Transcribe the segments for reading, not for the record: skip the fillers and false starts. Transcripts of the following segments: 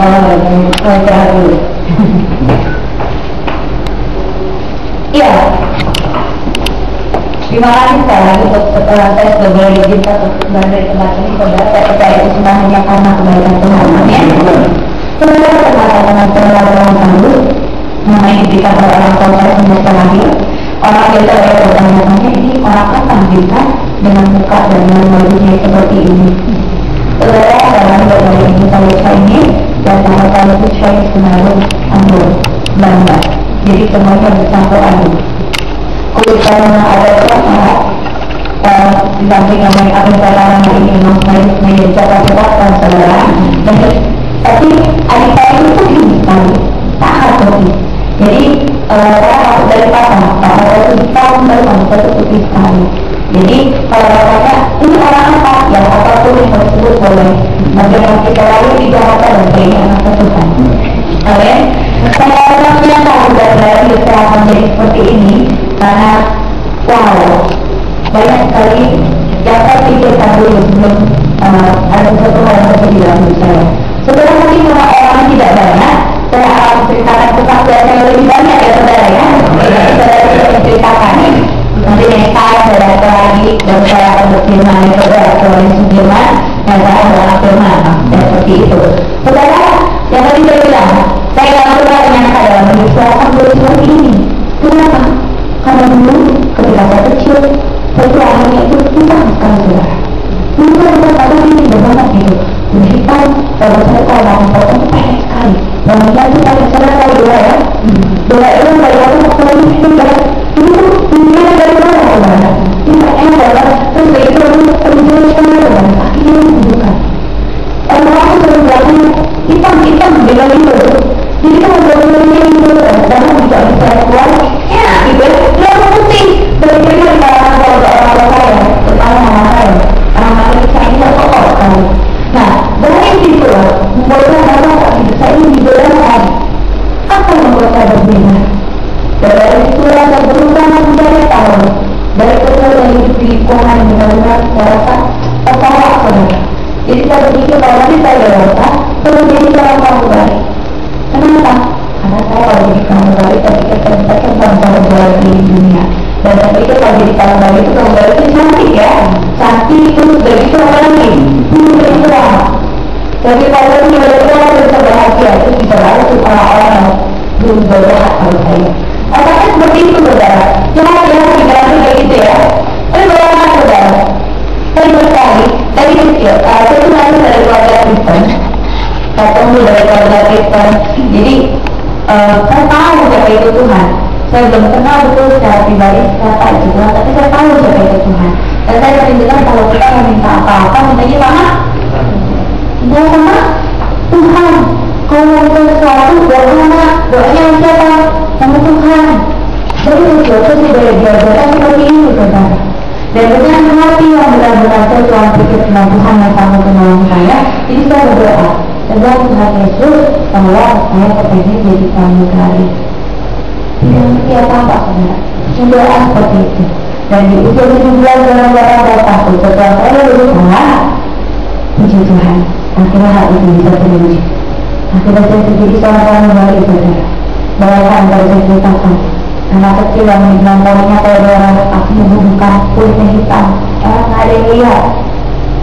Saya dulu. Iya. Terima kasih sekali lagi untuk setelah saya sudah boleh diizinkan untuk kembali dari tempat ini. Saudara, saya percaya itu semua hanya karena kebaikan Tuhan. Ya. Saudara berkata dengan pengalaman kamu, nama yang diberikan oleh orang tua saya semester lahir. Orang biasa saya bertanya-tanya, ini orang apa kita dengan muka dan dengan wajahnya seperti ini. Saudara, dalam berbagai ini saya ini dan sama-sama itu saya sebenarnya anggur, bangga. Jadi semuanya bercampur aduk. Kulit karena ada semangat di samping yang akan saya lakukan ini memang menjadi catatan dan saudara. Tapi adik saya itu tinggi sekali, tak harmonis. Jadi saya masuk dari pasang, karena saya itu tahun baru masuk itu putih sekali. Jadi kalau katanya ini orang apa, ya apapun yang tersebut boleh. Bagaimana kita lalu di Jakarta dan kayaknya anak Tuhan. Oke, saya orangnya tahu dari kesehatan jadi seperti ini karena wow banyak sekali yang saya pikirkan dulu sebelum ada sesuatu hal yang terjadi dalam hidup saya. Sebenarnya mungkin kalau orang tidak banyak, saya akan ceritakan kesaksian yang lebih banyak ya saudara ya. Saudara bisa menceritakan nanti next time saya datang lagi dan saya akan berfirman ya saudara Tuhan Sudirman dan saya adalah firman dan seperti itu. Saudara, yang tadi saya bilang saya tidak pernah menyangka dalam hidup saya akan seperti ini. Kenapa? Karena dulu ketika saya kecil, perjuangannya itu susah sekali saudara. Dulu saya pada ini berbanyak gitu. Kita kalau saya tahu melakukan pendek sekali. Dan itu saya tahu doa ya. Doa itu dari aku selalu sudah. Itu dunia dari mana saudara? Tidak adalah terus itu terjadi sekali saudara. Akhirnya membuka. Orang aku selalu bilang hitam dengan itu. Jadi kalau benar-benar itu dan juga bisa keluar, ya gitu. Lalu putih dari mereka di kalangan kalau orang saya, terutama mama saya, anak-anak saya ini kotor sekali. Nah, dari situ membuatnya apa hidup saya ini dibedakan. Apa yang membuat saya berbeda? Dari situ saya berusaha mencari tahu. Dari kecil yang hidup di lingkungan benar-benar saya rasa tertolak saudara. Jadi saya berpikir kalau nanti saya dewasa, perlu jadi seorang pramugari. Kenapa? Karena saya kalau jadi pramugari, saya pikir saya bisa terbang pramugari di dunia. Dan saya pikir kalau jadi pramugari itu cantik ya, cantik itu begitu lagi, begitu lah. Jadi kalau itu benar-benar bisa bahagia, itu bisa lalu orang-orang yang belum berjahat kalau saya. Apakah seperti itu saudara? Cuma dia dibilang kayak gitu ya. Tapi bagaimana saudara? Saya berkali, dari kecil, saya itu lahir dari keluarga Kristen. Saya tumbuh dari keluarga Kristen. Jadi saya tahu siapa itu Tuhan. Saya belum kenal betul secara pribadi siapa itu Tuhan, tapi saya tahu siapa itu Tuhan. Dan saya sering dengar kalau kita meminta apa-apa, mintanya sama minta sama Tuhan. Kalau minta sesuatu, doanya siapa? Sama Tuhan. Jadi sesuatu sih dari belajar seperti ini saudara. Dan dengan hati yang benar-benar saya telah pikir tentang Tuhan yang sangat menolong saya, jadi saya berdoa dan Tuhan Yesus bahwa saya kepengen jadi pramugari. Tidak ngerti apa-apa saudara, berdoa seperti itu. Dan di usia 17 dalam tahun setelah saya berusaha, puji Tuhan, akhirnya hal itu bisa terwujud. Akhirnya saya menjadi seorang pramugari saudara. Bayangkan kalau saya ceritakan anak kecil yang melampauinya kalau orang aku membuka kulitnya hitam, orang nggak ada yang lihat.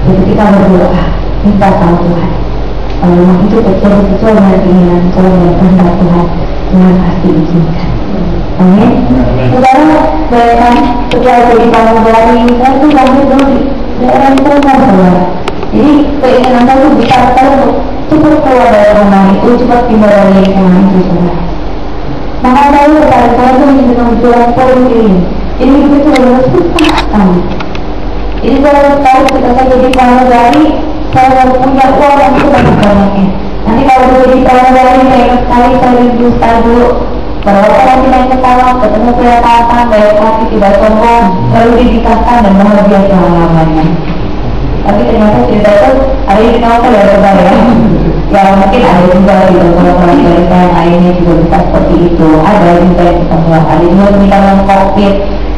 Jadi kita berdoa, minta sama Tuhan. Kalau memang itu terjadi sesuai dengan keinginan, sesuai dengan kehendak Tuhan, Tuhan pasti izinkan. Amin. Saudara, bayangkan setelah jadi pramugari, saya tuh lahir dari daerah Kuningan saudara. Jadi keinginan saya itu besar sekali untuk cepat keluar dari rumah itu, cepat pindah dari lingkungan itu saudara. Maka saya berkali saya itu ingin dengan jualan politik. Jadi itu benar-benar susah sekali. Jadi saya tahu ketika saya jadi pramugari, saya punya uang yang itu banyak-banyaknya. Nanti kalau jadi pramugari, saya ingat sekali saya didusta dulu. Bahwa saya nanti naik ke sawah, ketemu kelihatan, bayar kaki tidak sombong, lalu didikaskan dan bahagia selama-lamanya. Tapi ternyata cerita itu ada yang ditahu ya saudara ya. Ya mungkin ada juga di beberapa dari saya yang lainnya juga bisa seperti itu. Ada juga yang bisa melakukan ada juga menikah dengan COVID.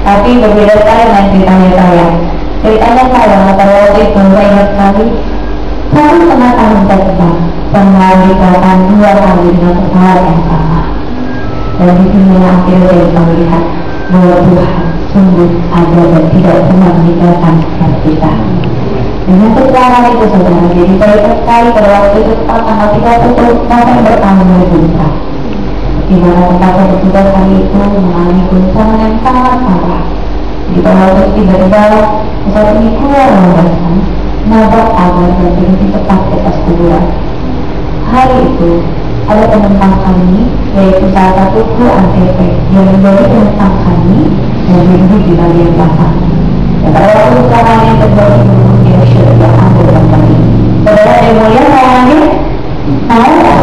Tapi berbeda sekali dengan ceritanya saya. Ceritanya saya pada waktu itu saya ingat sekali, baru tengah tahun saya terbang. pengalihkan 2 kali dengan hal yang sama. Dan di sini akhirnya kita melihat bahwa Tuhan sungguh ada dan tidak pernah meninggalkan kita. Dengan keterangan itu saudara, jadi saya sekali pada waktu itu tanggal 30 November tahun 2004, di mana tempatnya petugas kali itu mengalami guncangan yang sangat parah. Di bawah terus tiba-tiba pesawat ini keluar landasan, nabrak pagar dan berhenti tepat di atas kuburan. Hari itu ada penumpang kami, yaitu salah satu kru ANTP yang menjadi penumpang kami dan duduk di bagian belakang. Dan pada waktu sekarang yang terjadi dia sudah ambil dalam kami. Saudara yang mulia, sayangnya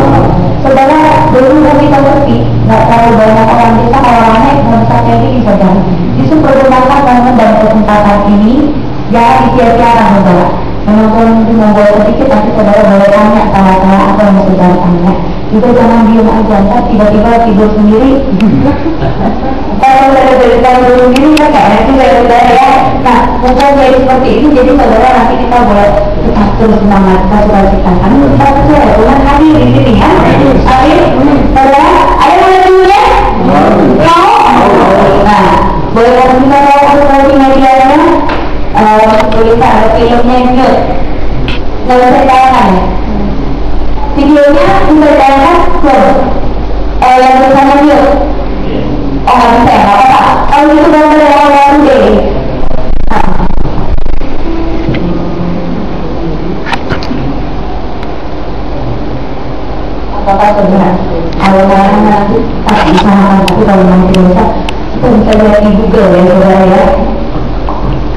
saudara dulu kami seperti nggak terlalu banyak orang bisa orangnya bangsa ini saudara. Justru pergunakan momen dan kesempatan ini jangan disia-siakan saudara. Menonton itu membawa sedikit, nanti saudara boleh tanya salah-salah apa yang saudara tanya. Juga jangan diem aja, ntar tiba-tiba tidur sendiri. Kalau saudara berikan tidur sendiri kan nggak enak juga ya saudara ya. Nah, mumpung jadi seperti ini, jadi saudara nanti kita boleh tetap terus semangat, kita suka ciptakan. Kita percaya Tuhan hadir di sini ya. Amin. Saudara, ada yang dulu ya? Mau? Nah, boleh kasih kita tahu medianya? Tulisan ada filmnya juga. Nggak bisa ditayangkan ya? Videonya bisa ditayangkan belum? Yang tulisannya juga? Oh nggak bisa ya, nggak apa-apa. Kalau itu gambar yang awal deh. Apa-apa saudara? Kalau kalian nanti tak bisa, tapi kalau nanti bisa, kita bisa lihat di Google ya saudara ya.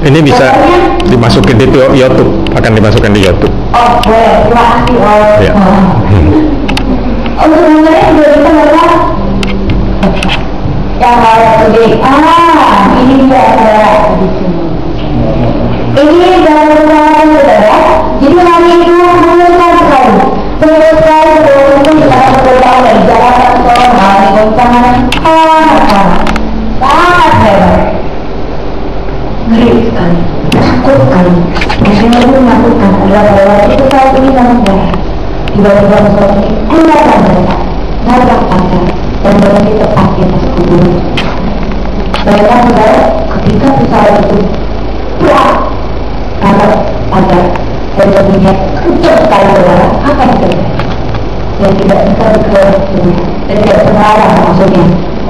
Ini bisa dimasukin di YouTube, akan dimasukkan di YouTube. Oh boleh, terima kasih. Ya. Oh sebenarnya juga bisa saudara. Yang harus gede. Ini dia saudara. Ini gambar saudara. Jadi hari itu menyenangkan sekali. Menyenangkan sekali bahwa itu kita akan berjalan dari Jakarta ke Solo mengalami goncangan sangat hebat. Ngeri sekali, takut sekali. Yang saya lebih menakutkan adalah bahwa itu saat ini sangat merah. Tiba-tiba pesawat ini keluar landasan, nabrak pagar dan berhenti tepat di atas kuburan. Bayangkan saudara, ketika pesawat itu pulang nabrak pagar dan bunyinya kencang sekali saudara, apa yang terjadi? Yang tidak bisa bergerak dan tidak terlarang maksudnya.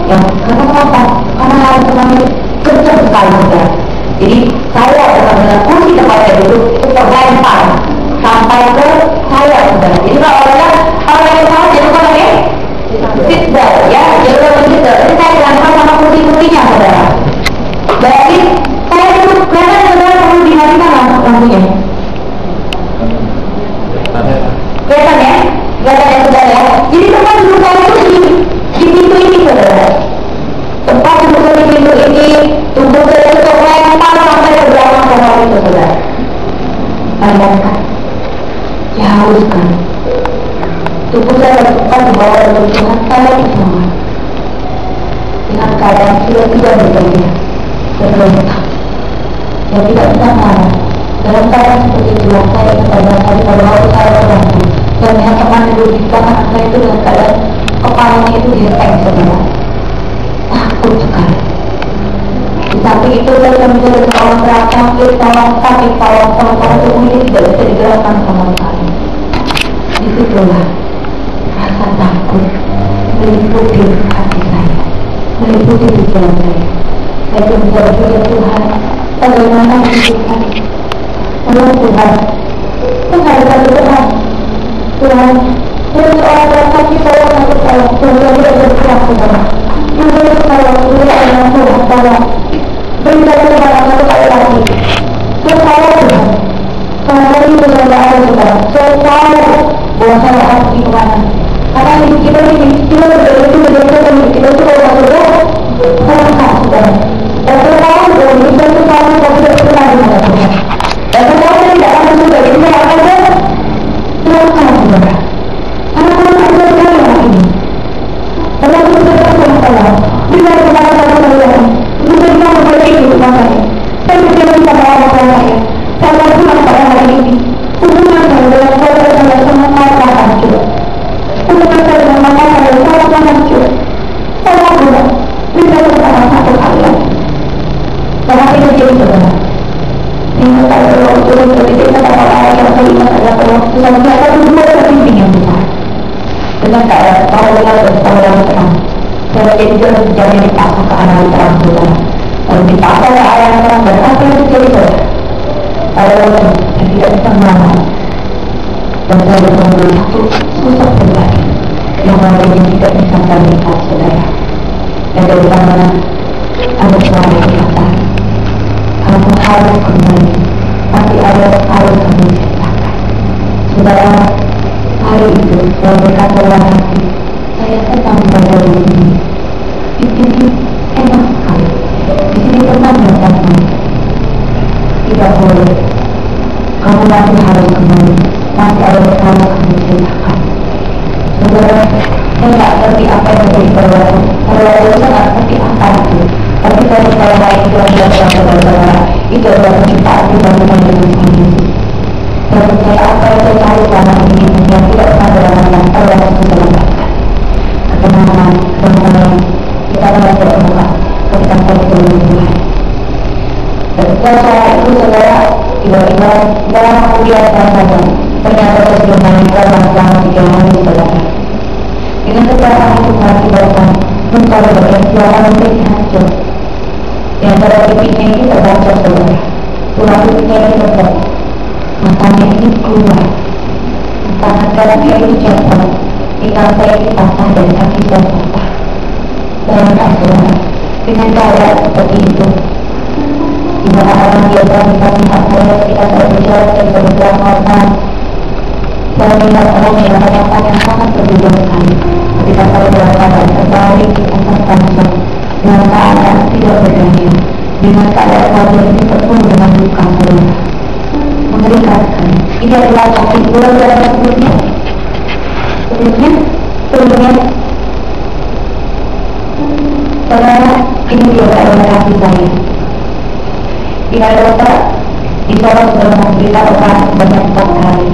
Yang kenapa? Karena hal semuanya kencang sekali saudara. Jadi saya benar-benar kursi tempat saya duduk itu terlempar sampai ke saya saudara. Jadi kalau orang yang salah jadi apa ya? Sit belt ya, jadi orang sit belt. Jadi saya dilempar sama kursi-kursinya saudara. Berarti saya duduk kelihatan saudara perlu dimatikan lampunya. Kelihatan ya? Kelihatan ya saudara ya? Jadi tempat duduk saya itu di pintu ini saudara. Tempat duduk saya di pintu ini, tubuh saya itu terlempar sampai ke belakang kamar itu saudara. Bayangkan, jauh sekali. Tubuh saya letakkan di bawah Tuhan saya bersama. Dengan keadaan tidak berbeda, terbentak, dan tidak bisa marah. Dalam keadaan seperti itulah saya kepada pada waktu saya terbantu. Dan yang teman duduk di belakang saya itu dengan keadaan kepalanya itu direm saudara. Takut sekali. Di samping itu saya menjadi seorang sakit, tolong sakit, tolong tubuh ini tidak bisa digerakkan sama sekali. Disitulah rasa takut meliputi hati saya, meliputi pikiran saya. Saya pun bisa berpikir Tuhan, bagaimana hidup kami? Tolong Tuhan, menghadapan Tuhan. Tuhan, saya seorang sakit, tolong aku tolong. Tuhan tidak bergerak Tuhan. Tuhan tolong, Tuhan tolong. Berikan kepada satu kali lagi. Saya tahu Tuhan, karena itu saya ada Tuhan. Saya tahu bahwa saya harus pergi kemana. Karena hidup kita ini, kita berbeda dengan kita itu kalau sudah sangat Tuhan. Dan saya tahu bahwa hidup itu selalu kita tidak pernah dengan Tuhan. Dan saya tahu saya tidak akan juga jadi saya akan teruskan Tuhan. Karena Tuhan ada sekali ini. Karena itu saya terus bila kepada satu Tuhan. Bukan kita memperbaiki hidup saya. Saya berjanji pada Allah saya. Saya berjanji pada hari ini. Hubungan saya dengan saudara saya sangat dengan keadaan tahulah dan tahulah terang. Saya jadi jangan dipaksa ke arah terang saudara. Kalau dipaksa ke arah terang dan apa yang terjadi saudara? Ada orang yang tidak bisa melawan. Dan saya bertemu satu susah terjadi yang mana yang tidak bisa terlihat saudara. Dan dari mana ada suara yang berkata, kamu harus kembali, tapi ada harus kamu ceritakan. Saudara, hari itu saya berkata dalam hati, saya tetap berada di sini. Di sini enak sekali. Di sini tenang dan tenang. Tidak boleh. Kamu masih harus kembali. Masih ada yang harus kamu ceritakan. Saudara, saya tak ngerti apa yang menjadi perbuatan. Perbuatan saya tak ngerti apa itu. Tapi saya percaya hari itu adalah saudara-saudara. Itu adalah penciptaan Tuhan dengan Yesus. Saya percaya apa yang saya cari selama ini yang tidak pernah berlangsung adalah keselamatan, ketenangan, kedamaian. Kita akan berbuka ketika kita bertemu Tuhan. Dan setelah itu saudara, tiba-tiba dalam kemudian saya sadar ternyata saya sudah menikah selama 3 hari saudara. Dengan kecelakaan itu mengakibatkan muka bagian siapa mungkin hancur. Yang pada pipinya ini terbacok saudara, tulang pipinya ini terbacok, matanya ini keluar, tangan kanannya ini jatuh, ikan saya ini patah dan kaki saya patah. Bayangkan saudara, dengan keadaan seperti itu, di mana orang biasa bisa melihat saya ketika saya berjalan dan berjalan normal. Saya melihat orang yang yang sangat berbeda sekali ketika saya dalam keadaan terbalik di atas ranjang dengan keadaan tidak berdaya, dengan keadaan wajah ini penuh dengan luka saudara. Mengerikan sekali. Ini adalah sakit bulan dalam sebelumnya. Sebelumnya saudara, ini dia adalah kaki saya. Tidak dokter di sana sudah memberikan operasi sebanyak 4 kali.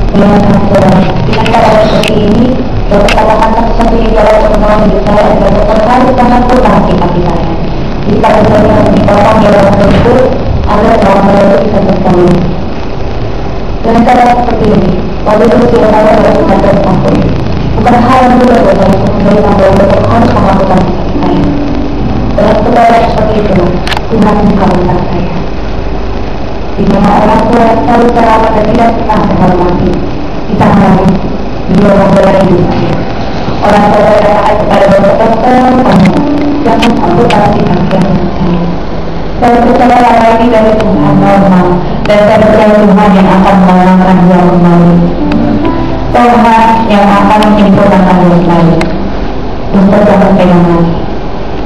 Dengan saudara, dengan keadaan seperti ini, dokter katakan satu-satunya jalan untuk menolong hidup saya adalah dokter harus sangat putar kaki saya. Jika saya harus dipotong jalan tersebut agar trauma itu bisa berkembang. Dengan cara seperti ini, waktu itu sudah saya harus mengajar sampai. Bukan hal yang mudah buat saya untuk memberi tambah dokter harus melakukan kaki saya. Dalam keadaan seperti itu, Tuhan mengabulkan saya. Di mana orang tua yang selalu terawat dan tidak pernah menghormati, kita menangis, beliau membela hidup saya. Orang tua saya katakan kepada dokter, kamu jangan sampai pasti kasihan saya. Saya percaya bahwa ini dari Tuhan normal, dan saya percaya Tuhan yang akan melangkah dia kembali. Tuhan yang akan menyempurnakan hidup saya. Dokter jangan pegang lagi.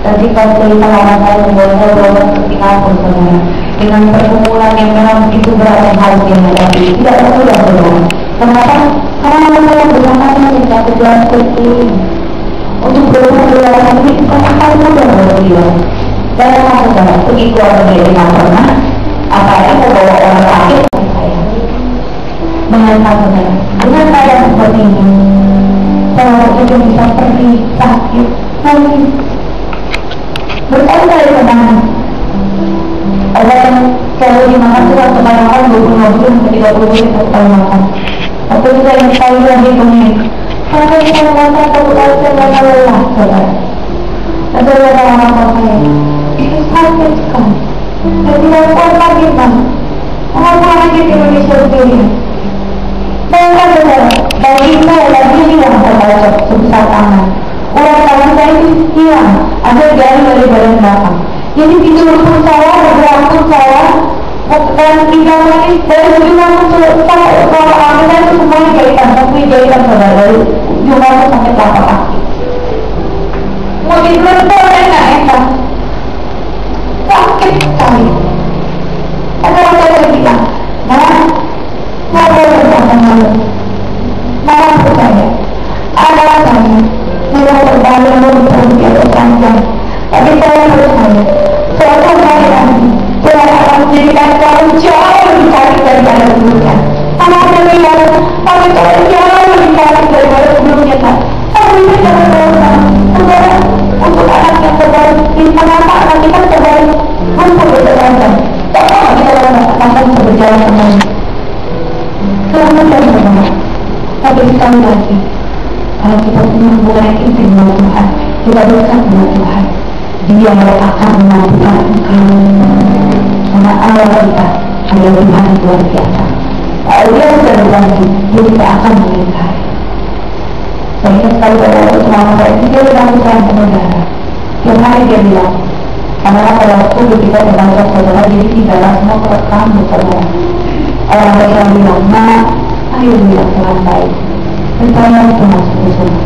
Tadi kalau cerita orang saya membuat saya berobat ketinggalan saudara, dengan pergumulan yang memang begitu berat dan harus dihadapi. Tidak mudah saudara. Kenapa? Karena saya bersama-sama tidak berjalan seperti ini. Untuk berobat berulang ini bukan hal mudah bagi dia. Saya saudara pergi keluar negeri dengan pernah, apalagi membawa orang sakit seperti saya. Mengatakan saudara, dengan keadaan seperti ini, saya juga bisa pergi sakit lagi. Berkali-kali kenangan. Ada yang selalu dimakan surat kebanyakan 20 bulan ke 30 bulan sekali makan. Tapi juga yang sekali lagi bunyi. Saya bisa makan satu kali saya makan lelah, saudara. Ada orang-orang saya. Itu sakit sekali. Saya tidak tahu bagaimana. Orang-orang lagi di Indonesia sendiri. Saya saudara, bagi saya lagi hilang terbacok sebesar tangan. Uang tangan saya itu hilang, ada jari dari badan belakang. Jadi tidur pun saya, bergerak pun saya, dan tinggal lagi dari ujung sampai kalau akhirnya itu semuanya jahitan, tapi jahitan saudara dari ujung sampai telapak kaki. Mau tidur itu ada nggak enak? Sakit sekali. Ada orang saya bilang, nggak boleh berkata malu. Malah percaya, ada saya. Saya terbalik berusia berpanjang, tapi saya percaya suatu hari nanti Tuhan akan menjadikan kamu jauh lebih baik daripada sebelumnya. Karena saya sekali lagi, kalau kita punya hubungan yang intim dengan Tuhan, kita dekat dengan Tuhan, Dia yang akan menampunkan engkau. Karena Allah kita adalah Tuhan yang luar biasa. Kalau Dia sudah berbagi, Dia tidak akan meninggalkan. Saya ingat sekali pada waktu selama saya itu, Dia bilang Tuhan saudara. Tiap hari Dia bilang, karena pada waktu kita berbangsa saudara, jadi tidaklah semua kerekam saudara. Orang yang bilang, nah, ayo bilang Tuhan baik. Percaya itu masuk ke sana.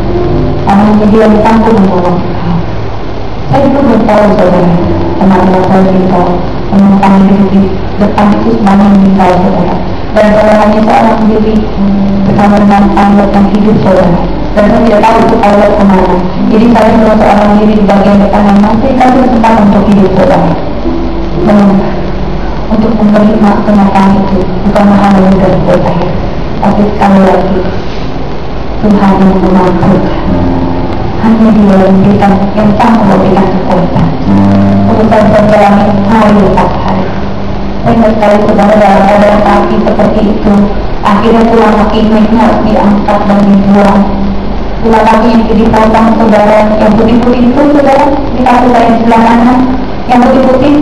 Karena Dia ditanggung menolong engkau. Saya juga belum tahu saudara, teman-teman saya meninggal, teman kami di depan itu semuanya meninggal saudara. Dan saya hanya seorang diri bersama dengan pilot yang hidup saudara. Dan saya tidak tahu itu pilot kemana. Jadi saya cuma seorang diri di bagian depan yang masih kasih kesempatan untuk hidup saudara. Dan untuk menerima kenyataan itu bukan hal yang mudah buat saya. Tapi sekali lagi Tuhan yang memampukan. Hanya Dia yang memberikan, yang tak memberikan kekuatan untuk saya berjalani hari lepas hari. Saya ingat sekali saudara dalam keadaan kaki seperti itu, akhirnya tulang kaki ini harus diangkat dan dibuang. Tulang kaki yang dipotong saudara, yang putih-putih itu saudara, di kaki saya di sebelah kanan, yang putih-putih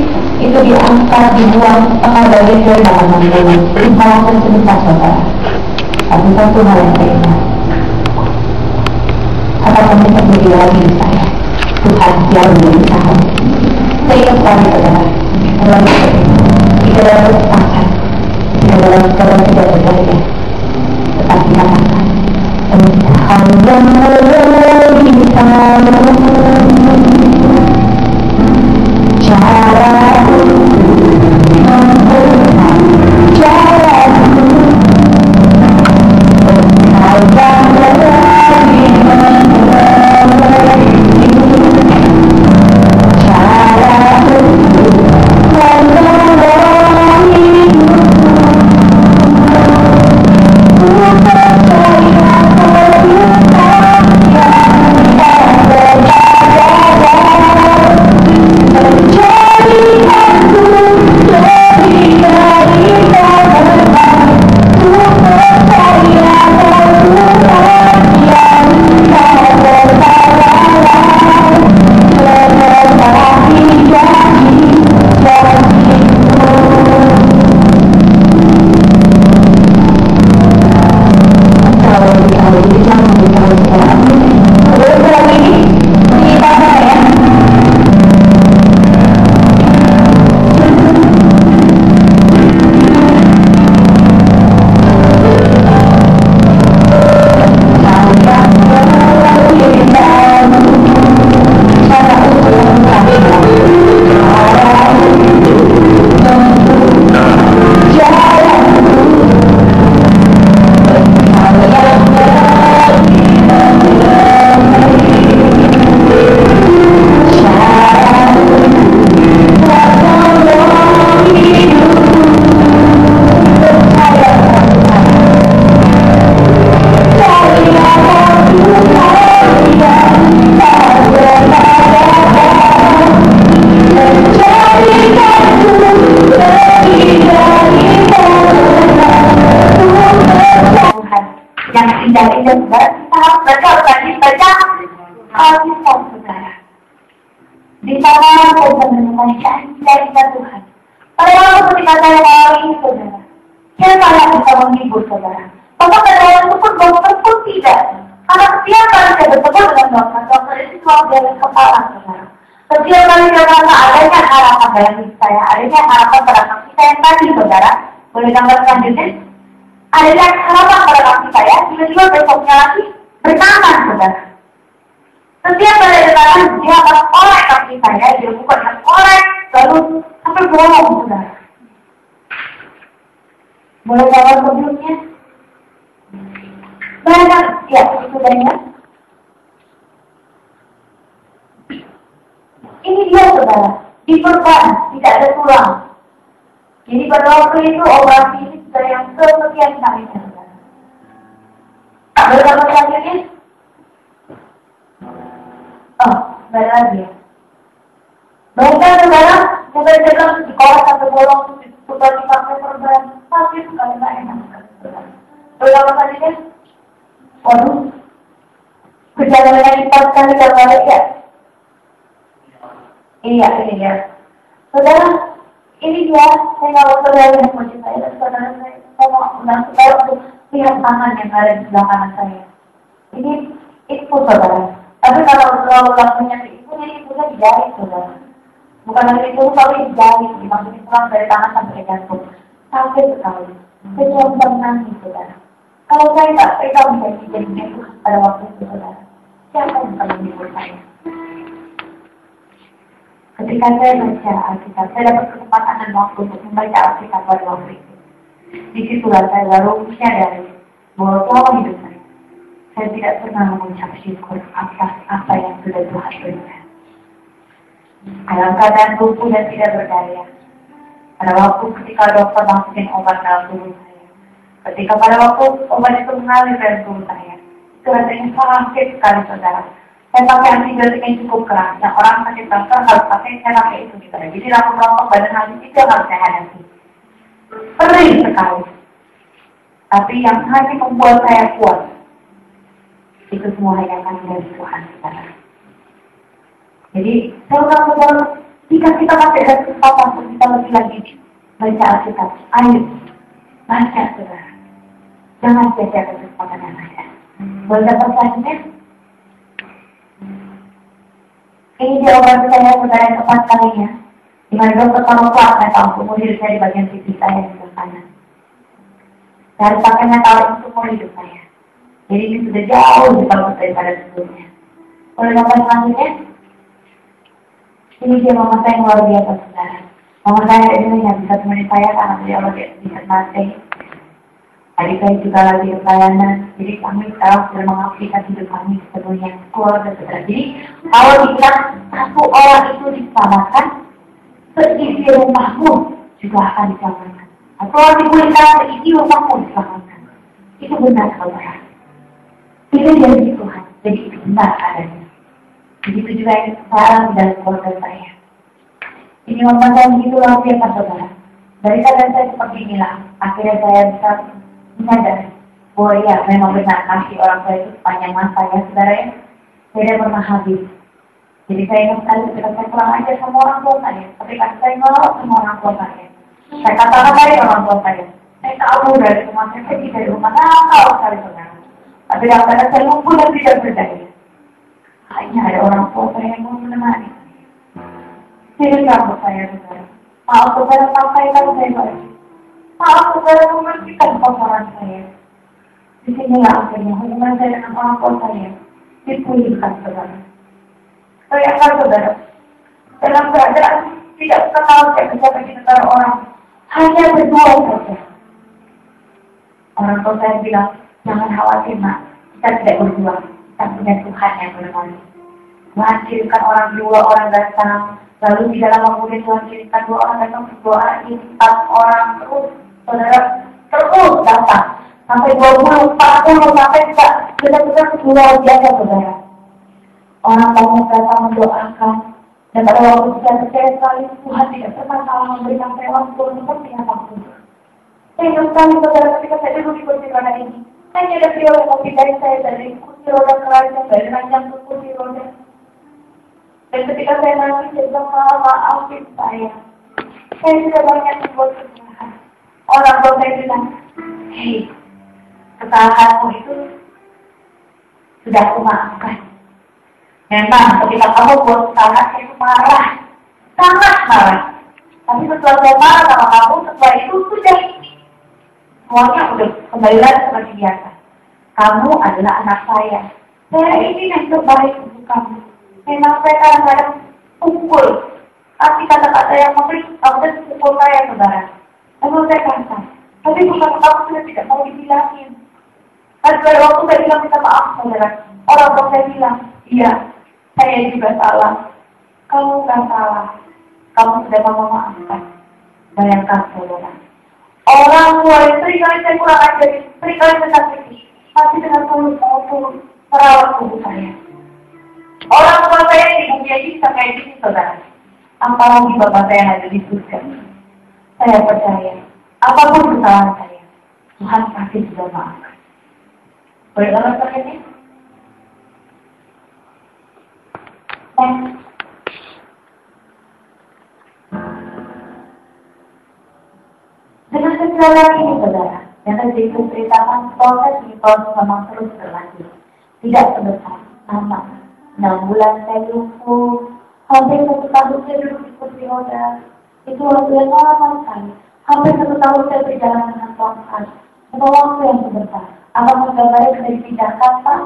itu diangkat, dibuang, tengah bagian dari dalam mandala. Dihalalkan sebentar saudara. Tapi satu hal yang saya ingat, apakah bisa terjadi lagi di saya? Tuhan yang berusaha. Saya ingat sekali saudara, tidak dalam kesempatan, tidak dalam segala tidak berdaya, tetapi katakan engkau yang lebih tahu cara di sana saya menemukan janji Tuhan. Pada waktu ketika saya mengalami ini saudara, saya sangat bisa menghibur saudara. Bapak saya pun dokter pun tidak. Karena setiap kali saya bertemu dengan dokter itu selalu dari kepala saudara. Setiap kali saya merasa adanya harapan dalam diri saya, adanya harapan pada kaki saya yang tadi saudara. Boleh gambar selanjutnya? Adanya harapan pada kaki saya, tiba-tiba besoknya lagi bertangan saudara. Setiap kali ada tangan, dia akan korek kaki saya, dia bukan yang korek, lalu sampai bolong saudara. Boleh gambar sebelumnya? Banyak, ya, itu banyak. Ini dia saudara, diperban, tidak ada tulang. Jadi pada waktu itu operasi ini sudah yang kesekian kali saudara. Boleh gambar selanjutnya? Oh, balik lagi ya. Bahkan saudara, saya bilang dikorek sampai bolong, sudah dipakai perban, tapi itu kali nggak enak. Boleh gambar selanjutnya? Waduh, perjalanannya cepat sekali balik ya. Iya, ini dia. Saudara, ini dia. Saya nggak mau saudara yang kunci saya dan saudara saya mau undang saudara untuk lihat tangan yang ada di sebelah kanan saya. Ini ibu saudara. Tapi kalau terlalu langsungnya ke ibunya dijahit saudara. Bukan lagi itu, tapi dijahit. Dimaksudnya pulang dari tangan sampai ke jantung. Sakit sekali. Saya coba menangis saudara. Kalau saya tak pegang janji-janjinya Tuhan pada waktu itu saudara, siapa yang akan menghibur saya? Ketika saya baca Alkitab, saya dapat kesempatan dan waktu untuk membaca Alkitab pada waktu itu. Disitulah saya baru menyadari bahwa selama hidup saya tidak pernah mengucap syukur atas apa yang sudah Tuhan berikan. Dalam keadaan lumpuh dan tidak berdaya, pada waktu ketika dokter masukin obat dalam tubuh saya, ketika pada waktu obat itu mengalir dalam tubuh saya, itu rasanya sakit sekali saudara. Saya pakai antibiotik yang cukup keras, yang orang sakit kanker harus pakai, saya pakai itu juga. Jadi rontok badan habis itu yang harus saya hadapi. Perih sekali. Tapi yang hanya membuat saya kuat, itu semua hanya akan dari Tuhan saudara. Jadi saya ulang saudara, jika kita masih ada kesempatan untuk kita lebih lagi baca Alkitab, ayo baca saudara. Jangan sia-siakan kesempatan yang ada. Boleh dapat selanjutnya? Ini jawaban saya saudara yang tepat kalinya. Di mana dokter tahu kuat metal umur hidup saya di bagian pipi saya di sebelah kanan. Saya harus pakai metal untuk umur hidup saya. Jadi ini sudah jauh lebih bagus daripada sebelumnya. Boleh dapat selanjutnya? Ini dia mama saya yang luar biasa saudara. Mama saya ini yang bisa temenin saya karena beliau lagi bisa mati. Adik saya juga lagi pelayanan. Jadi kami sekarang sudah mengaplikasikan hidup kami sepenuhnya keluarga saudara. Jadi kalau dibilang satu orang itu diselamatkan, seisi rumahmu juga akan diselamatkan. Atau kalau diberikan seisi rumahmu diselamatkan. Itu benar saudara. Tidak jadi Tuhan, jadi itu benar adanya. Begitu juga yang sekarang dalam keluarga saya. Ini mama saya begitu luar biasa saudara. Dari keadaan saya seperti inilah, akhirnya saya bisa menyadari bahwa ya memang benar kasih orang tua itu sepanjang masa ya saudara ya. Tidak pernah habis. Jadi saya ingat sekali ketika saya pulang aja sama orang tua saya. Ketika saya ngelawat sama orang tua saya. Saya katakan dari orang tua saya. Saya tahu dari rumah saya pergi dari rumah nakal sekali saudara. Tapi dalam keadaan saya lumpuh dan tidak berdaya. Hanya ada orang tua saya yang mau menemani. Jadi rambut saya saudara. Maaf saudara sampaikan saya balik. Maaf saudara mengertikan paparan saya. Di sinilah akhirnya hubungan saya dengan orang tua saya dipulihkan saudara. Saya akan saudara dalam keadaan tidak kenal siapa di antara orang, hanya berdua saja. Orang tua saya bilang, jangan khawatir nak, kita tidak berdua, kita punya Tuhan yang menemani. Menghasilkan orang dua orang datang, lalu di dalam waktu Tuhan kirimkan dua orang datang, dua orang ini, 4 orang terus, saudara terus datang sampai 20, 40 sampai tidak benar-benar luar biasa saudara. Orang banyak datang mendoakan, dan pada waktu saya percaya sekali Tuhan tidak pernah salah memberikan saya waktu seperti apapun. Saya ingat sekali saudara ketika saya duduk di kursi roda ini, hanya ada beliau yang memindahkan saya dari kursi roda ke ranjang, dari ranjang ke kursi roda. Dan ketika saya nangis, saya bilang, maafin saya. Saya sudah banyak membuat kesalahan. Orang tua saya bilang, hei, kesalahanmu itu sudah aku maafkan. Memang ketika kamu buat kesalahan, saya itu marah. Sangat marah. Tapi setelah saya marah sama kamu, setelah itu sudah semuanya udah kembali lagi seperti biasa. Kamu adalah anak saya. Saya ini yang terbaik untuk kamu. Memang saya kadang-kadang pukul. Tapi kata-kata yang memberi, kamu dan pukul saya, saudara. Memang saya kasar. Tapi bukan kamu sudah tidak mau dibilangin. Dan pada waktu saya bilang minta maaf, saudara. Orang tua saya bilang, iya, saya juga salah. Kamu gak salah. Kamu sudah mau memaafkan. Bayangkan, saudara. Orang tua yang seringkali saya kurang ajar, seringkali saya sakiti, masih dengan tulus mau merawat tubuh saya. Orang tua saya di bumi ini bisa kayak gini, saudara. Apalagi bapak saya yang ada di surga. Saya percaya, apapun kesalahan saya, Tuhan pasti sudah maafkan. Boleh gambar ini? Dengan kecelakaan ini, saudara, yang tadi diceritakan proses ini memang terus berlanjut. Tidak sebesar lama. 6 bulan saya lumpuh, hampir 1 tahun saya duduk di kursi roda. Itu waktu yang lama sekali. Hampir 1 tahun saya berjalan dengan tongkat. Itu waktu yang sebentar. Apa gambarnya sudah dipindahkan, Pak?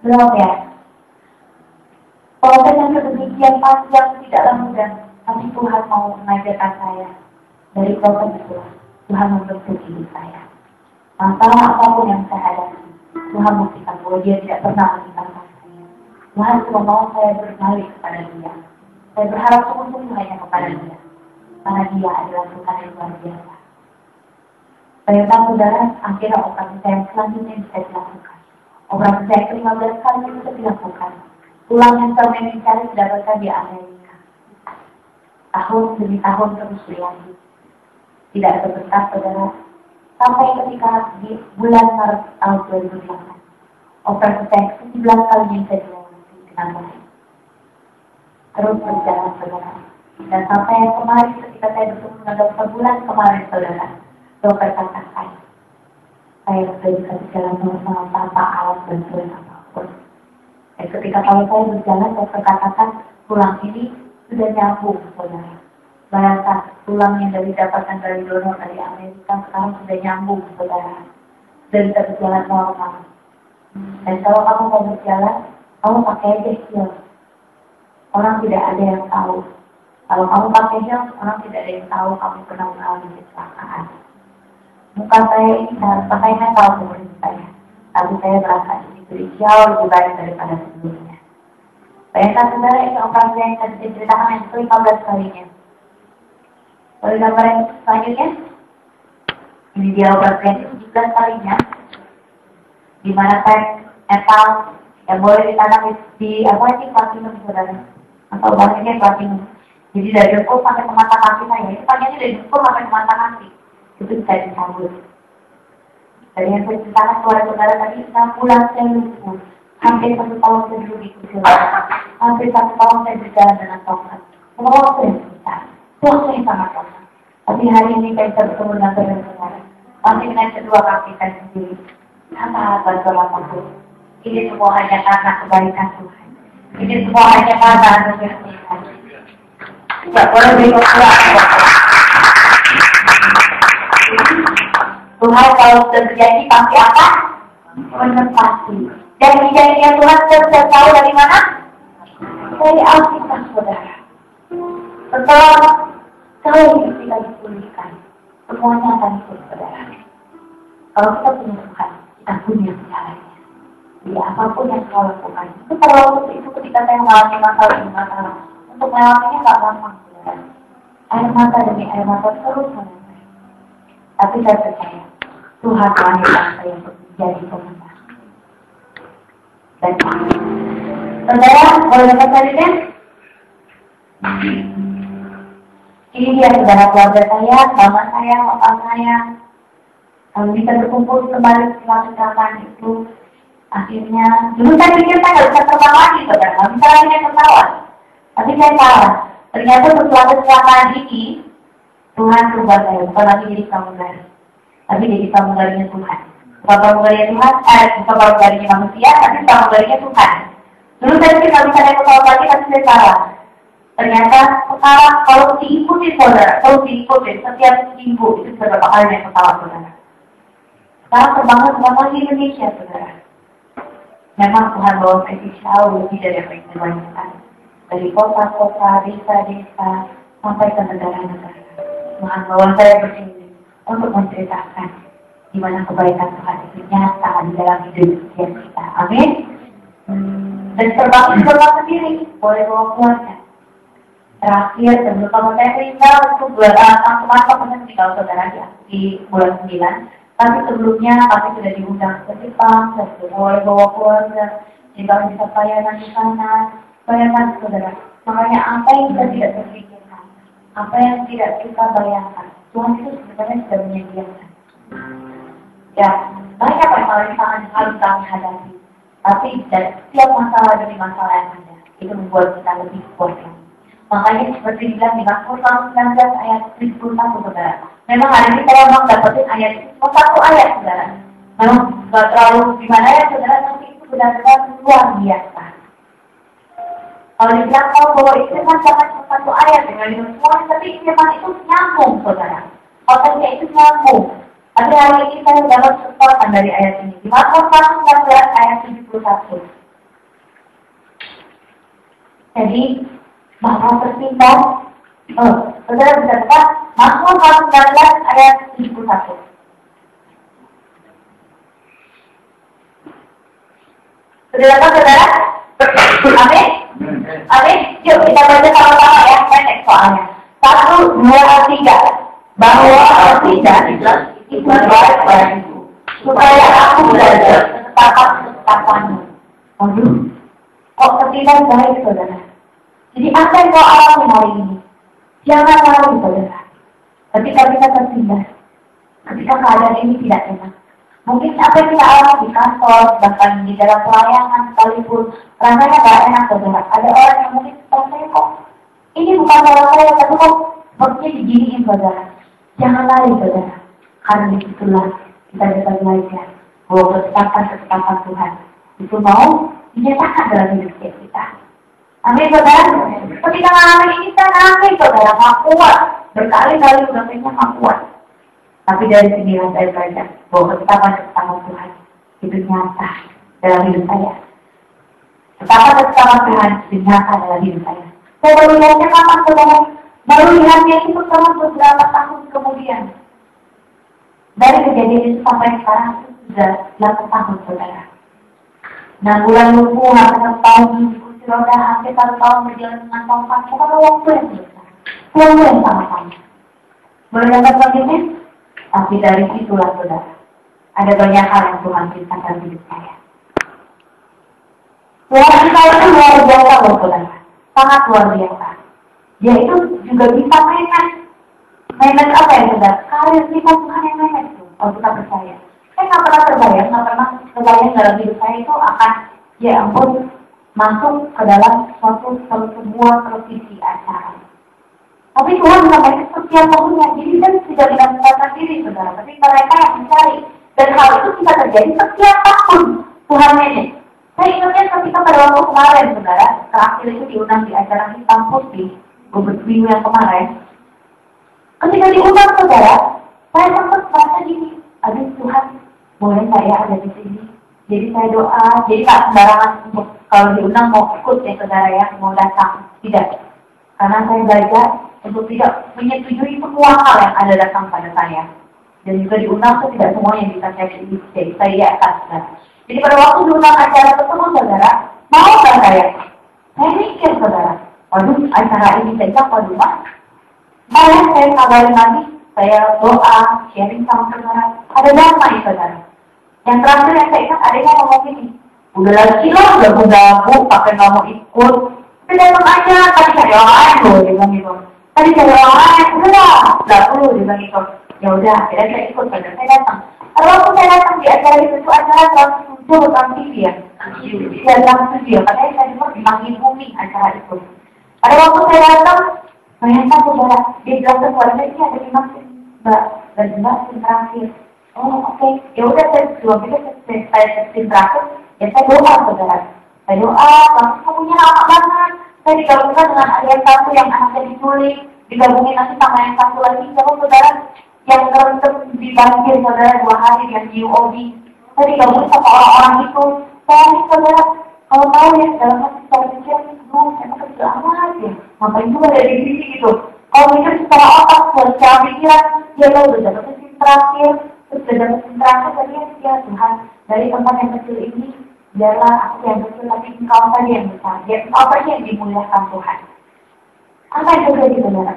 Belum ya? Proses yang sedemikian panjang tidaklah mudah, tapi Tuhan mau mengajarkan saya. Dari proses itu, Tuhan membentuk hidup saya. Masalah apapun yang saya hadapi, Tuhan buktikan bahwa Dia tidak pernah meninggalkan saya. Tuhan cuma mau saya berbalik kepada Dia. Saya berharap sungguh-sungguh hanya kepada Dia, karena Dia adalah Tuhan yang luar biasa. Bayangkan saudara, akhirnya operasi saya selanjutnya bisa dilakukan. Operasi saya ke-15 kali bisa dilakukan. Tulang yang selama ini dicari didapatkan di Amerika. Tahun demi tahun terus berlanjut. Tidak sebentar, saudara. Sampai ketika di bulan Maret tahun 2008, operasi saya ke-11 kalinya bisa dilewati dengan baik. Terus berjalan, saudara. Dan sampai kemarin ketika saya bertemu dengan dokter bulan kemarin, saudara, dokter katakan, saya sudah bisa berjalan normal tanpa alat bantuan apapun. Dan ketika kalau saya berjalan, dokter katakan tulang ini sudah nyambung, saudara. Bayangkan, tulang yang didapatkan dari donor dari Amerika sekarang sudah nyambung, saudara. Sudah bisa berjalan normal. Dan kalau kamu mau berjalan, kamu pakai aja heel. Orang tidak ada yang tahu. Kalau kamu pakai heel, orang tidak ada yang tahu kamu pernah mengalami kecelakaan. Muka saya ini pakai metal seperti saya. Tapi saya merasa ini jauh lebih baik daripada sebelumnya. Bayangkan, saudara, ini operasi yang tadi diceritakan yang ke-15 kalinya. Boleh gambar yang selanjutnya? Ini dia operasi yang ke-17 kalinya. Di mana saya metal yang boleh ditanam di apa ini platinum, saudara. Atau bahasanya platinum. Jadi dari dengkul sampai ke mata kaki saya. Itu panjangnya dari dengkul sampai ke mata kaki. Itu bisa dicabut. Dari yang saya ceritakan keluar saudara tadi, 6 bulan saya lumpuh. Hampir 1 tahun saya duduk di kursi roda. Hampir 1 tahun saya berjalan dengan tongkat. Semua waktu yang sebentar. Waktu yang sangat lama. Tapi hari ini saya bisa bertemu dengan saudara. Masih dengan kedua kaki saya sendiri. Tanpa alat bantuan apapun. Ini semua hanya karena kebaikan Tuhan. Ini semua hanya karena anugerah Tuhan. Tidak boleh berdoa. Tuhan kalau sudah terjadi pasti apa? Menepati. Dan janjinya Tuhan sudah tahu dari mana? Dari Alkitab, saudara. Setelah tahu kita dipulihkan, semuanya akan ikut, saudara. Kalau kita punya Tuhan, kita punya segalanya. Jadi apapun yang kita lakukan, itu pada waktu itu ketika saya mengalami masalah, untuk melewatinya nggak gampang, saudara. Air mata demi air mata terus mengalir. Tapi saya percaya Tuhan melahirkan saya untuk menjadi pemenang. Dan saudara, boleh dapat tadinya? Ini dia saudara keluarga saya, mama saya, papa saya. Kalau bisa berkumpul kembali setelah kecelakaan itu, akhirnya dulu saya pikir saya nggak bisa terbang lagi, saudara. Nggak bisa lagi naik pesawat. Tapi saya salah. Ternyata setelah kecelakaan ini, Tuhan berubah saya, bukan lagi jadi pramugari. Tapi jadi pramugarinya Tuhan. Bukan pramugarinya Tuhan, bukan pramugarinya manusia, tapi pramugarinya Tuhan. Dulu saya pikir nggak bisa naik pesawat lagi, tapi saya salah. Ternyata sekarang kalau diikuti, saudara, kalau diikuti setiap minggu itu bisa berapa kali naik pesawat, saudara. Sekarang terbangnya terbang di Indonesia, saudara. Memang Tuhan bawa saya jauh lebih dari apa yang saya bayangkan. Dari kota-kota, desa-desa, sampai ke negara-negara. Tuhan bawa saya bersini untuk menceritakan di mana kebaikan Tuhan itu nyata di dalam hidup setiap kita. Amin. Dan terbang sendiri, boleh bawa keluarga. Terakhir, sebelum kamu saya meninggal, itu masa meninggal saudara di bulan 9. Tapi sebelumnya kami sudah diundang ke Jepang, dan sudah boleh bawa keluarga. Jadi kami bisa pelayanan di sana. Bayangkan, saudara. Makanya apa yang kita tidak terpikirkan, apa yang tidak kita bayangkan, Tuhan itu sebenarnya sudah menyediakan. Ya, banyak permasalahan yang harus kami hadapi. Tapi setiap masalah demi masalah yang ada, itu membuat kita lebih kuat lagi. Makanya seperti bilang di Mazmur 19 ayat 71, saudara. Memang hari ini saya mau dapetin ayat itu cuma satu ayat, saudara. Memang gak terlalu gimana ya, saudara, tapi itu benar-benar luar biasa. Kalau dibilang bahwa itu memang jangan cuma satu ayat dengan itu semua, tapi memang itu nyambung, saudara. Otaknya itu nyambung. Tapi hari ini saya dapat kekuatan dari ayat ini. Di Mazmur 19 ayat 71. Jadi, bahwa tercinta, saudara bisa buka Mazmur 19 ayat 71. Sudah dapat, saudara? Amin? Amin? Yuk kita baca sama-sama ya, pendek soalnya. 1, 2, 3. Bahwa tidak itu baik bagiku, supaya aku belajar ketetapan-ketetapanmu. Waduh, kok tidak baik, saudara? Jadi apa yang kau alami hari ini? Jangan lari, saudara. Ketika kita tertindas, ketika keadaan ini tidak enak. Mungkin apa yang kita alami di kantor, bahkan di dalam pelayanan sekalipun, rasanya tidak enak, saudara. Ada orang yang mungkin saya kok, ini bukan salah saya, tapi kok sepertinya diginiin, saudara. Jangan lari, saudara. Karena disitulah kita bisa belajar bahwa ketetapan Tuhan itu mau dinyatakan dalam hidup kita. Amin, saudara. Ketika ngalamin ini kita nangis, saudara, nggak kuat. Berkali-kali udah kayaknya nggak kuat. Tapi dari sinilah saya belajar bahwa ketetapan Tuhan itu nyata dalam hidup saya. Ketetapan Tuhan itu nyata dalam hidup saya. Saya baru lihatnya kapan, saudara? Baru lihatnya itu selama beberapa tahun kemudian. Dari kejadian itu sampai sekarang sudah 8 tahun, saudara. 6 bulan lumpuh, hampir 1 tahun di kursi roda, hampir 1 tahun berjalan dengan tongkat. Bukan waktu yang selesai, waktu yang sama-sama. Boleh dapat bagiannya? Tapi dari situlah, saudara, ada banyak hal yang Tuhan ceritakan hidup saya. Tuhan saya itu luar biasa, loh, saudara. Sangat luar biasa. Dia itu juga bisa mainan apa ya, saudara? Karir kita Tuhan yang mainan itu, kalau kita percaya. Saya nggak pernah terbayang dalam hidup saya itu akan, ya ampun, masuk ke dalam sebuah televisi acara. Tapi Tuhan menyampaikan setiap tahunnya, jadi kan tidak bisa membatasi diri, saudara. Tapi mereka yang mencari, dan hal itu bisa terjadi setiap tahun. Tuhan manage. Saya ingatnya ketika pada waktu kemarin, saudara, terakhir itu diundang di acara hitam putih, minggu yang kemarin. Ketika diundang, saudara, saya sempat merasa gini, aduh Tuhan, boleh nggak ya ada di sini? Jadi saya doa, jadi nggak sembarangan untuk kalau diundang mau ikut ya, saudara ya, mau datang, tidak. Karena saya belajar untuk tidak menyetujui semua hal yang ada datang pada saya. Dan juga diundang itu tidak semua yang bisa saya iakan, saudara. Jadi pada waktu diundang acara tersebut, saudara, mau nggak saya? Saya mikir, saudara, waduh, acara ini saya apa rumah? Malah saya kabarin lagi, saya doa, sharing sama saudara. Ada dana ya, saudara. Yang terakhir yang saya ingat, adanya ngomong gini, udah lagi lah, udah gabu, pakai nggak mau ikut. Tapi datang aja, tadi cari orang lain loh, dia bilang gitu. Tadi cari orang lain, udah, nggak perlu, dia bilang gitu. Ya udah, akhirnya saya ikut, saudara. Saya datang. Kalau waktu saya datang di acara itu acara Trans TV ya. Iya, Trans TV ya. Katanya saya dengar di Mangi Bumi acara itu. Pada waktu saya datang, bayangkan, saudara, dia bilang ke keluarga ini ada 5 scene, Mbak, dan Mbak scene terakhir. Oh, oke. Ya udah, saya scene terakhir, ya saya doa, saudara. Saya doa, kamu punya lama banget. Saya digabungkan dengan ayah satu yang anaknya diculik, digabungin nanti sama yang satu lagi, sama saudara yang terentet di banjir, saudara, 2 hari yang di UOB. Saya digabungin sama orang-orang itu. Saya nih, saudara, kalau tahu ya, dalam hati saya pikir, saya kecil amat ya. Ngapain juga ada di sini gitu. Kalau mikir secara otak, secara pikiran, dia tahu udah dapat scene terakhir, terus udah dapat scene terakhir, tadi ya Tuhan, dari tempat yang kecil ini, biarlah aku yang kecil, tapi engkau tadi yang besar. Biar engkau tadi yang dimuliakan Tuhan. Apa yang terjadi, saudara?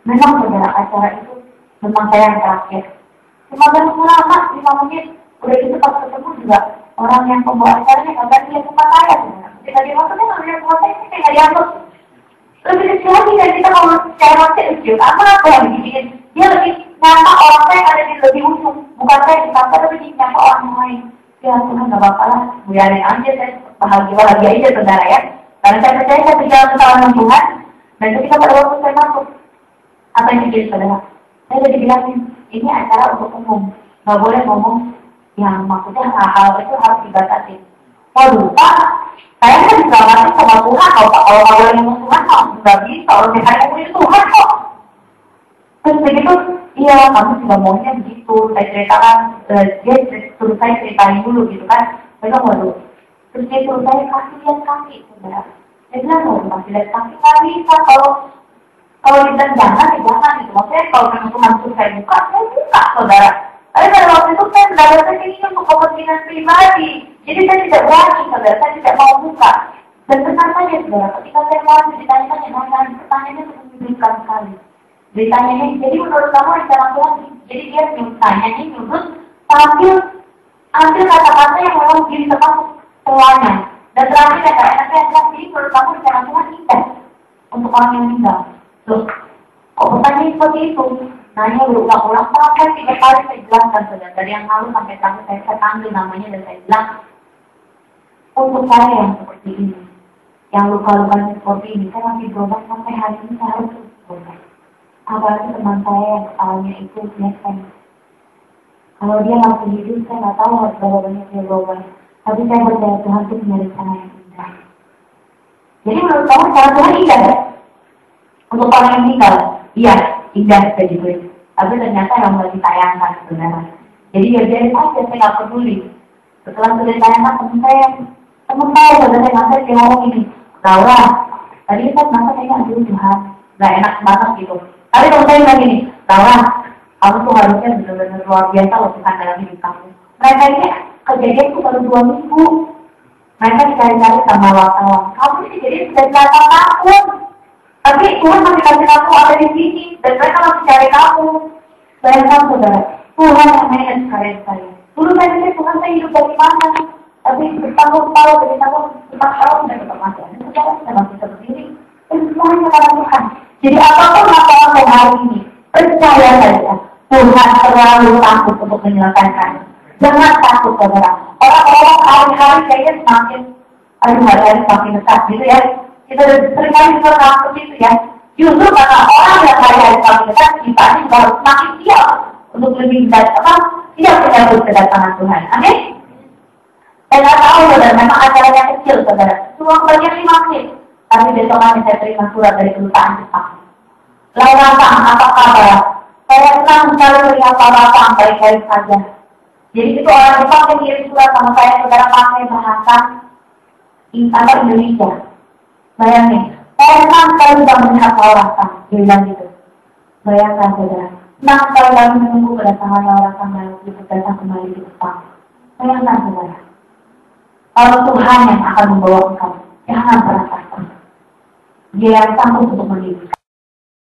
Memang, saudara, acara itu memang saya yang terakhir. Cuma baru lama, 5 menit. Udah gitu pas ketemu juga, orang yang pembawa acaranya nggak dia suka saya, saudara. Ketika dia maksudnya nggak lihat muka saya, kayak nggak dianggap. Lebih kecil lagi dari kita kalau secara maksudnya kecil. Apa yang dibikin? Dia lebih nyata orang saya yang ada di lebih ujung. Bukan saya di kantor tapi dinyapa orang lain. Ya Tuhan nggak apa-apa lah, biarin aja, saya bahagia aja saudara ya. Karena saya percaya saya berjalan bersama Tuhan. Dan ketika pada waktu saya masuk, apa yang terjadi saudara? Saya udah dibilangin, ini acara untuk umum, nggak boleh ngomong yang maksudnya hal-hal itu harus dibatasi. Waduh Pak, saya kan diselamatkan sama Tuhan, kalau nggak boleh ngomong Tuhan, nggak bisa, kalau misalnya ngomongin Tuhan kok. Terus begitu, iya kamu juga maunya begitu, saya ceritakan, dia suruh saya ceritain dulu gitu kan, saya waduh. Terus dia suruh saya kasih lihat kaki, saudara. Saya bilang, kasih lihat kaki, nggak bisa, kalau dibilang jangan, ya jangan gitu. Maksudnya kalau memang Tuhan suruh saya buka, saudara. Tapi pada waktu itu saya mendapatkan ini untuk kepentingan pribadi. Jadi saya tidak berani, saudara, saya tidak mau buka. Dan tenang saja, saudara, ketika saya mau ditanya-tanya, pertanyaannya menyudutkan sekali. Ditanya, jadi menurut kamu rencana Tuhan, jadi dia tanya ini nyudut sambil ambil kata-kata yang memang diri termasuk semuanya. Dan terakhir kata enaknya adalah, jadi menurut kamu rencana Tuhan indah untuk orang yang meninggal. Loh, kok pertanyaan seperti itu? Nanya berulang-ulang, sampai 3 kali saya jelaskan saudara. Dari yang lalu sampai terakhir saya panggil namanya dan saya bilang, untuk saya yang seperti ini, yang luka-luka seperti ini, saya masih berobat sampai hari ini saya harus berobat. Apalagi teman saya yang kepalanya itu nyesek. Kalau dia masih hidup, saya nggak tahu harus berapa banyak dia berobat. Tapi saya percaya Tuhan itu punya rencana yang indah. Jadi menurut kamu cara Tuhan indah ya? Untuk orang yang meninggal, iya, indah saya gitu. Tapi ternyata yang mau ditayangkan sebenarnya. Jadi ya biarin aja, saya nggak peduli. Setelah sudah ditayangkan teman saya saudara saya dia ngomong ini, Laura, tadi saya merasa kayaknya aduh Tuhan, nggak enak banget gitu. Tapi kalau saya bilang gini, Laura, kamu tuh harusnya benar-benar luar biasa loh Tuhan dalam hidup kamu. Mereka ini kejadian itu baru 2 minggu. Mereka dicari-cari sama wartawan. Kamu sih kejadian sudah 8 tahun. Tapi Tuhan masih kasih kamu ada di sini. Dan mereka masih cari kamu. Bayangkan saudara, Tuhan yang manage karir saya. Dulu saya pikir Tuhan saya hidup dari mana. Tapi bertahun-tahun, dari tahun 4 tahun saya tetap masih ada. Sekarang saya masih seperti ini. Dan semuanya karena Tuhan. Jadi apapun masalah saya hari ini, percaya saja. Tuhan terlalu takut untuk menyelesaikan. Jangan takut saudara. Orang-orang hari-hari kayaknya semakin hari-hari semakin dekat gitu ya. Kita seringkali juga takut itu ya. Justru karena orang yang hari-hari semakin dekat, kita juga harus semakin siap untuk lebih siap menyambut kedatangan Tuhan. Amin. Saya nggak tahu saudara, memang acaranya kecil saudara. Cuma kebagian 5 menit. Tapi besok nanti saya terima surat dari kedutaan Jepang. Laura Sang, apa kabar? Saya senang sekali melihat Laura Sang baik-baik saja. Jadi itu orang Jepang yang kirim surat sama saya, saudara pakai bahasa Indonesia. Bayangin, saya senang sekali sudah melihat Laura Sang, dia bilang gitu. Bayangkan saudara, senang sekali kami menunggu kedatangan Laura Sang yang datang kembali di Jepang. Bayangkan saudara, kalau Tuhan yang akan membawa kamu, jangan pernah takut. Dia yang sanggup untuk mendidik